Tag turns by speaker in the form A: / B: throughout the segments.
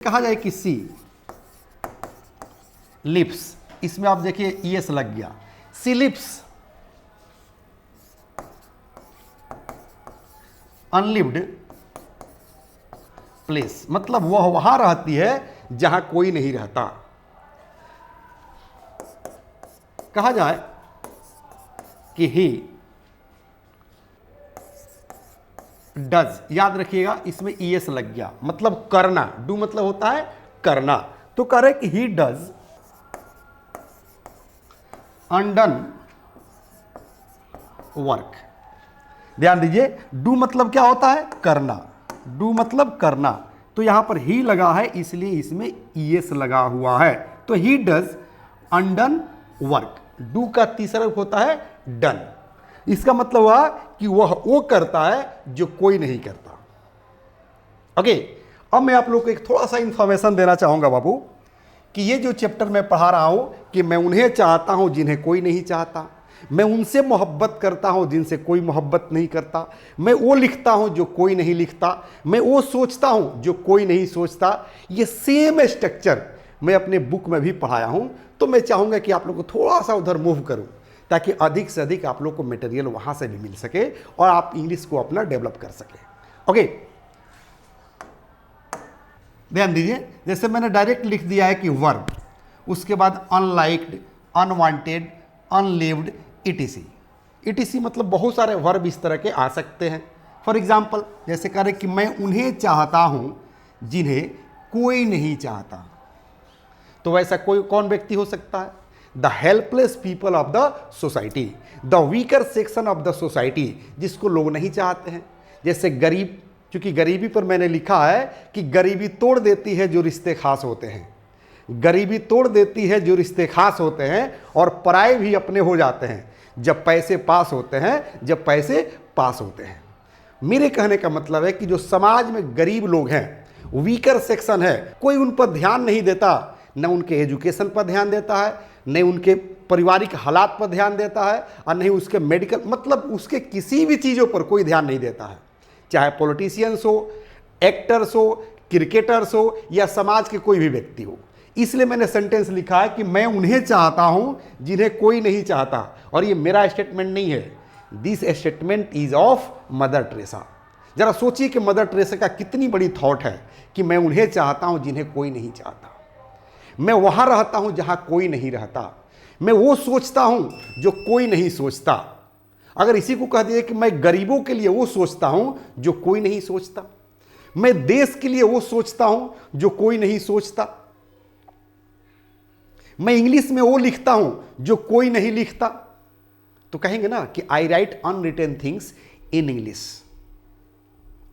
A: कहा जाए कि सी लिप्स, इसमें आप देखिए ईएस लग गया, सी लिप्स अनलिव्ड प्लेस, मतलब वह वहां रहती है जहां कोई नहीं रहता। कहा जाए कि ही डज, याद रखिएगा इसमें ईएस लग गया, मतलब करना, डू मतलब होता है करना, तो कह रहे कि ही डज अनडन वर्क। ध्यान दीजिए, डू मतलब क्या होता है करना, डू मतलब करना, तो यहां पर ही लगा है इसलिए इसमें ईएस लगा हुआ है, तो he does undone work. Do का तीसरा रूप होता है डन, इसका मतलब हुआ कि वह वो करता है जो कोई नहीं करता। ओके, अब मैं आप लोग को एक थोड़ा सा इंफॉर्मेशन देना चाहूंगा बाबू, कि ये जो चैप्टर मैं पढ़ा रहा हूं कि मैं उन्हें चाहता हूं जिन्हें कोई नहीं चाहता, मैं उनसे मोहब्बत करता हूं जिनसे कोई मोहब्बत नहीं करता, मैं वो लिखता हूं जो कोई नहीं लिखता, मैं वो सोचता हूं जो कोई नहीं सोचता। ये सेम स्ट्रक्चर मैं अपने बुक में भी पढ़ाया हूं, तो मैं चाहूंगा कि आप लोग को थोड़ा सा उधर मूव करूं ताकि अधिक से अधिक आप लोग को मटेरियल वहां से भी मिल सके और आप इंग्लिश को अपना डेवलप कर सके। ओके, ध्यान दीजिए, जैसे मैंने डायरेक्ट लिख दिया है कि वर्ब, उसके बाद अनलाइक्ड, अनवांटेड, अनलिव्ड, इटीसी। इटीसी मतलब बहुत सारे वर्ब इस तरह के आ सकते हैं। फॉर एग्जाम्पल जैसे कह रहे कि मैं उन्हें चाहता हूं जिन्हें कोई नहीं चाहता, तो वैसा कोई कौन व्यक्ति हो सकता है? The helpless people of the society, the weaker section of the society, जिसको लोग नहीं चाहते हैं। जैसे गरीब, क्योंकि गरीबी पर मैंने लिखा है कि गरीबी तोड़ देती है जो रिश्ते खास होते हैं, गरीबी तोड़ देती है जो रिश्ते खास होते हैं, और पराये भी अपने हो जाते हैं जब पैसे पास होते हैं, जब पैसे पास होते हैं। मेरे कहने का मतलब है कि जो समाज में गरीब लोग हैं, वीकर सेक्शन है, कोई उन पर ध्यान नहीं देता, न उनके एजुकेशन पर ध्यान देता है, न उनके पारिवारिक हालात पर ध्यान देता है, और नहीं उसके मेडिकल, मतलब उसके किसी भी चीज़ों पर कोई ध्यान नहीं देता है, चाहे पॉलिटिशियंस हो, एक्टर्स हो, क्रिकेटर्स हो, या समाज के कोई भी व्यक्ति हो। इसलिए मैंने सेंटेंस लिखा है कि मैं उन्हें चाहता हूं जिन्हें कोई नहीं चाहता, और ये मेरा स्टेटमेंट नहीं है, this statement is of mother Teresa. जरा सोचिए कि मदर टेरेसा का कितनी बड़ी थॉट है कि मैं उन्हें चाहता हूं जिन्हें कोई नहीं चाहता, मैं वहां रहता हूं जहां कोई नहीं रहता, मैं वो सोचता हूं जो कोई नहीं सोचता। अगर इसी को कह दिए कि मैं गरीबों के लिए वो सोचता हूं जो कोई नहीं सोचता, मैं देश के लिए वो सोचता हूं जो कोई नहीं सोचता, मैं इंग्लिश में वो लिखता हूं जो कोई नहीं लिखता, तो कहेंगे ना कि I write unwritten things in English.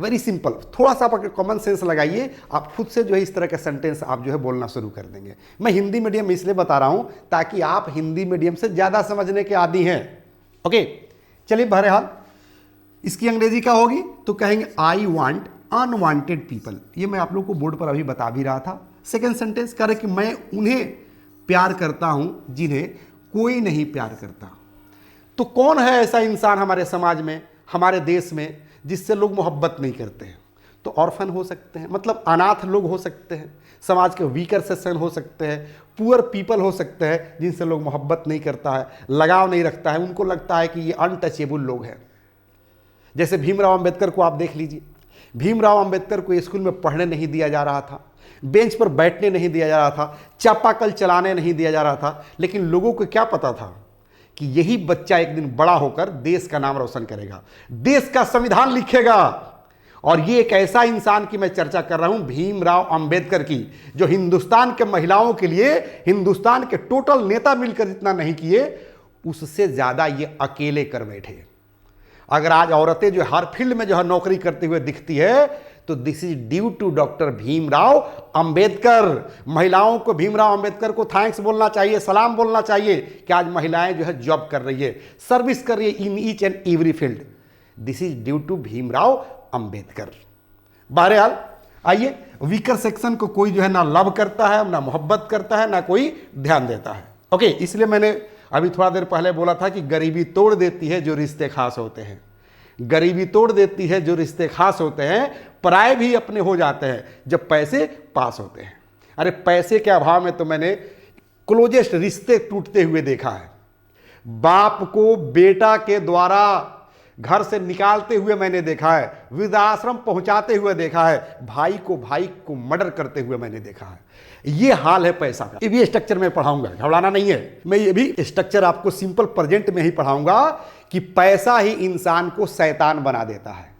A: Very simple, थोड़ा सा आप कॉमन सेंस लगाइए, आप खुद से जो है इस तरह का सेंटेंस आप जो है बोलना शुरू कर देंगे। मैं हिंदी मीडियम इसलिए बता रहा हूं ताकि आप हिंदी मीडियम से ज़्यादा समझने के आदी हैं। ओके, चलिए बहरहाल इसकी अंग्रेजी क्या होगी, तो कहेंगे आई वांट अनवांटेड पीपल। ये मैं आप लोग को बोर्ड पर अभी बता भी रहा था। सेकेंड सेंटेंस कह रहे कि मैं उन्हें प्यार करता हूं जिन्हें कोई नहीं प्यार करता। तो कौन है ऐसा इंसान हमारे समाज में, हमारे देश में, जिससे लोग मोहब्बत नहीं करते हैं? तो ऑर्फन हो सकते हैं, मतलब अनाथ लोग हो सकते हैं, समाज के वीकर सेक्शन हो सकते हैं, पुअर पीपल हो सकते हैं जिनसे लोग मोहब्बत नहीं करता है, लगाव नहीं रखता है, उनको लगता है कि ये अनटचेबल लोग हैं। जैसे भीमराव अंबेडकर को आप देख लीजिए, भीमराव अंबेडकर को स्कूल में पढ़ने नहीं दिया जा रहा था, बेंच पर बैठने नहीं दिया जा रहा था, चापाकल चलाने नहीं दिया जा रहा था, लेकिन लोगों को क्या पता था कि यही बच्चा एक दिन बड़ा होकर देश का नाम रोशन करेगा, देश का संविधान लिखेगा। और ये एक ऐसा इंसान की मैं चर्चा कर रहा हूं, भीमराव अंबेडकर की, जो हिंदुस्तान के महिलाओं के लिए हिंदुस्तान के टोटल नेता मिलकर जितना नहीं किए, उससे ज्यादा ये अकेले कर बैठे। अगर आज औरतें जो हर फील्ड में जो है नौकरी करते हुए दिखती है, तो this is due to doctor Bhimrao Ambedkar. महिलाओं को भीमराव अंबेडकर को थैंक्स बोलना चाहिए, सलाम बोलना चाहिए कि आज महिलाएं जो है जॉब कर रही है, सर्विस कर रही है in each and every field. This is due to Bhimrao Ambedkar. बहरहाल आइए, वीकर सेक्शन को कोई जो है ना लव करता है, ना मोहब्बत करता है, ना कोई ध्यान देता है। ओके, इसलिए मैंने अभी थोड़ा देर पहले बोला था कि गरीबी तोड़ देती है जो रिश्ते खास होते हैं, गरीबी तोड़ देती है जो रिश्ते खास होते हैं, पराये भी अपने हो जाते हैं जब पैसे पास होते हैं। अरे पैसे के अभाव में तो मैंने क्लोजेस्ट रिश्ते टूटते हुए देखा है। बाप को बेटा के द्वारा घर से निकालते हुए मैंने देखा है, वृद्धाश्रम पहुंचाते हुए देखा है, भाई को मर्डर करते हुए मैंने देखा है। ये हाल है पैसा का। ये भी स्ट्रक्चर में पढ़ाऊंगा, घबराना नहीं है। मैं ये भी स्ट्रक्चर आपको सिंपल प्रेजेंट में ही पढ़ाऊंगा कि पैसा ही इंसान को शैतान बना देता है,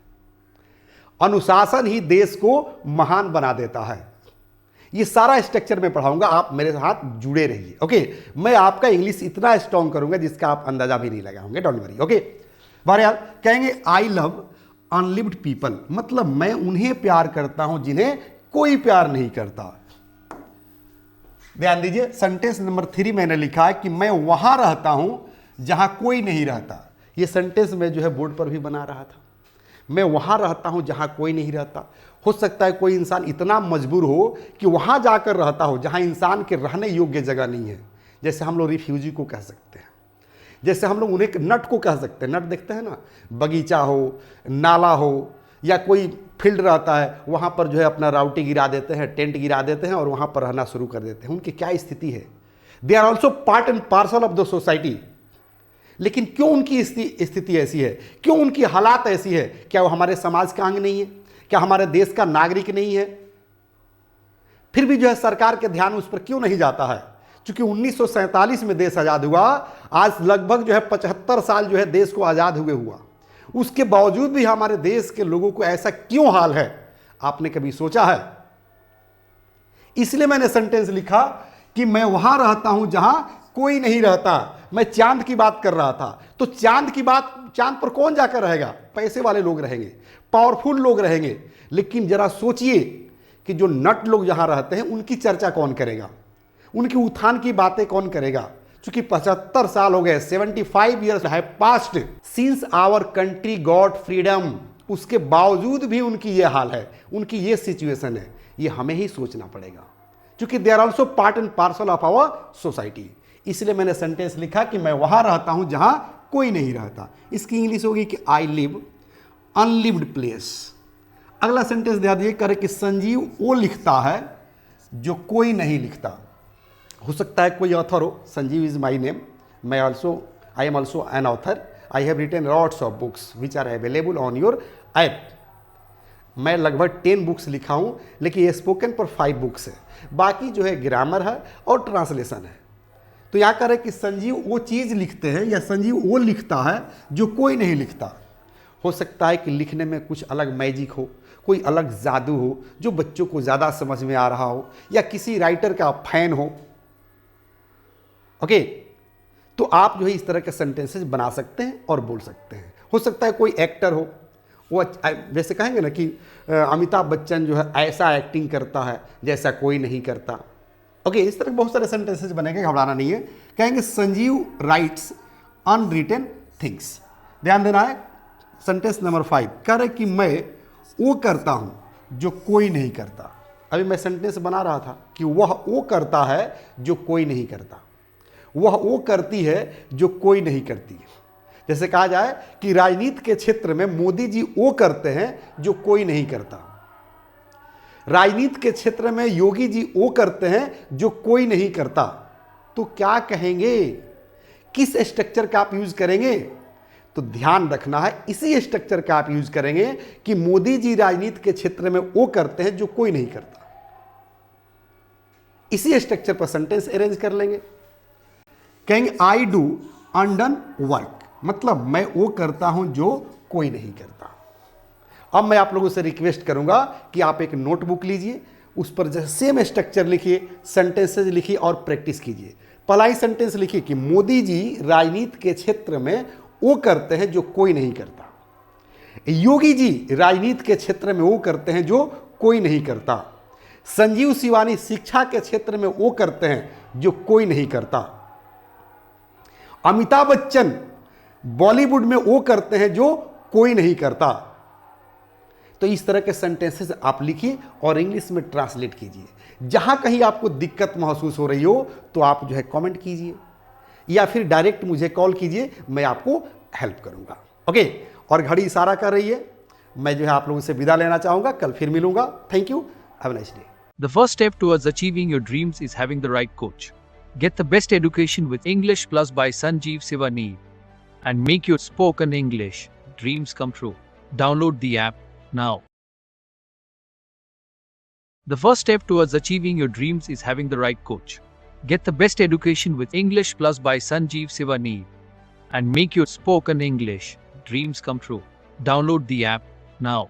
A: अनुशासन ही देश को महान बना देता है। ये सारा स्ट्रक्चर में पढ़ाऊंगा, आप मेरे साथ जुड़े रहिए। ओके, मैं आपका इंग्लिश इतना स्ट्रॉन्ग करूंगा जिसका आप अंदाजा भी नहीं लगाओगे, डोंट वरी। ओके, बहरहाल कहेंगे आई लव अनलिव्ड पीपल, मतलब मैं उन्हें प्यार करता हूं जिन्हें कोई प्यार नहीं करता। ध्यान दीजिए, सेंटेंस नंबर 3 मैंने लिखा है कि मैं वहां रहता हूं जहां कोई नहीं रहता। ये सेंटेंस मैं जो है बोर्ड पर भी बना रहा था। मैं वहां रहता हूं जहां कोई नहीं रहता। हो सकता है कोई इंसान इतना मजबूर हो कि वहां जाकर रहता हो जहां इंसान के रहने योग्य जगह नहीं है। जैसे हम लोग रिफ्यूजी को कह सकते हैं, जैसे हम लोग उन्हें नट को कह सकते हैं। नट देखते हैं ना, बगीचा हो, नाला हो या कोई फील्ड रहता है, वहाँ पर जो है अपना राउटी गिरा देते हैं, टेंट गिरा देते हैं और वहाँ पर रहना शुरू कर देते हैं। उनकी क्या स्थिति है? They are also part and parcel of the society. लेकिन क्यों उनकी स्थिति ऐसी है? क्यों उनकी हालात ऐसी है? क्या वो हमारे समाज का अंग नहीं है? क्या हमारे देश का नागरिक नहीं है? फिर भी जो है सरकार के ध्यान उस पर क्यों नहीं जाता है? क्योंकि 1947 में देश आज़ाद हुआ, आज लगभग जो है 75 साल जो है देश को आज़ाद हुए हुआ, उसके बावजूद भी हमारे देश के लोगों को ऐसा क्यों हाल है? आपने कभी सोचा है? इसलिए मैंने सेंटेंस लिखा कि मैं वहां रहता हूं जहां कोई नहीं रहता। मैं चांद की बात कर रहा था, तो चांद पर कौन जाकर रहेगा? पैसे वाले लोग रहेंगे, पावरफुल लोग रहेंगे। लेकिन जरा सोचिए कि जो नट लोग जहां रहते हैं उनकी चर्चा कौन करेगा? उनकी उत्थान की बातें कौन करेगा? क्योंकि 75 साल हो गए, 75 ईयर्स है past since our country got freedom. उसके बावजूद भी उनकी ये हाल है, उनकी ये सिचुएशन है। ये हमें ही सोचना पड़ेगा, क्योंकि they are also part and parcel of our society. इसलिए मैंने सेंटेंस लिखा कि मैं वहां रहता हूं जहां कोई नहीं रहता। इसकी इंग्लिश होगी कि आई लिव अनलिव्ड प्लेस। अगला सेंटेंस ध्यान दिए करे कि संजीव वो लिखता है जो कोई नहीं लिखता। हो सकता है कोई ऑथर हो, Sanjeev is my name, I am also an author, I have written lots of books which are available on your app. मैं लगभग 10 बुक्स लिखा हूँ, लेकिन ये स्पोकन पर 5 बुक्स है, बाकी जो है ग्रामर है और ट्रांसलेशन है। तो यहाँ करें कि संजीव वो चीज़ लिखते हैं या संजीव वो लिखता है जो कोई नहीं लिखता। हो सकता है कि लिखने में कुछ अलग मैजिक हो, कोई अलग जादू हो जो बच्चों को ज़्यादा समझ में आ रहा हो, या किसी राइटर का फैन हो। ओके, तो आप जो है इस तरह के सेंटेंसेस बना सकते हैं और बोल सकते हैं। हो सकता है कोई एक्टर हो, वो जैसे कहेंगे ना कि अमिताभ बच्चन जो है ऐसा एक्टिंग करता है जैसा कोई नहीं करता। ओके, इस तरह के बहुत सारे सेंटेंसेस बनेंगे, घबराना नहीं है। कहेंगे संजीव राइट्स अनरिटन थिंग्स। ध्यान देना है, सेंटेंस नंबर 5 कह रहे कि मैं वो करता हूं जो कोई नहीं करता। अभी मैं सेंटेंस बना रहा था कि वह वो करता है जो कोई नहीं करता, वह वो करती है जो कोई नहीं करती। जैसे कहा जाए कि राजनीति के क्षेत्र में मोदी जी वो करते हैं जो कोई नहीं करता, राजनीति के क्षेत्र में योगी जी वो करते हैं जो कोई नहीं करता। तो क्या कहेंगे? किस स्ट्रक्चर का आप यूज करेंगे? तो ध्यान रखना है, इसी स्ट्रक्चर का आप यूज करेंगे कि मोदी जी राजनीति के क्षेत्र में वो करते हैं जो कोई नहीं करता। इसी स्ट्रक्चर पर सेंटेंस अरेंज कर लेंगे। कहेंगे आई डू अनडन वर्क, मतलब मैं वो करता हूं जो कोई नहीं करता। अब मैं आप लोगों से रिक्वेस्ट करूंगा कि आप एक नोटबुक लीजिए, उस पर जैसे सेम स्ट्रक्चर लिखिए, सेंटेंसेज लिखिए और प्रैक्टिस कीजिए। पहला ही सेंटेंस लिखिए कि मोदी जी राजनीति के क्षेत्र में वो करते हैं जो कोई नहीं करता। योगी जी राजनीति के क्षेत्र में वो करते हैं जो कोई नहीं करता। संजीव शिवानी शिक्षा के क्षेत्र में वो करते हैं जो कोई नहीं करता। अमिताभ बच्चन बॉलीवुड में वो करते हैं जो कोई नहीं करता। तो इस तरह के सेंटेंसेस आप लिखिए और इंग्लिश में ट्रांसलेट कीजिए। जहां कहीं आपको दिक्कत महसूस हो रही हो तो आप जो है कमेंट कीजिए या फिर डायरेक्ट मुझे कॉल कीजिए, मैं आपको हेल्प करूंगा। ओके, और घड़ी इशारा कर रही है। मैं जो है आप लोगों से विदा लेना चाहूँगा, कल फिर मिलूंगा। Thank you, have a nice day.
B: The first step towards achieving your dreams is having the right coach. Get the best education with English Plus by Sanjeev Sivaneer and make your spoken English dreams come true. Download the app now. The first step towards achieving your dreams is having the right coach. Get the best education with English Plus by Sanjeev Sivaneer and make your spoken English dreams come true. Download the app now.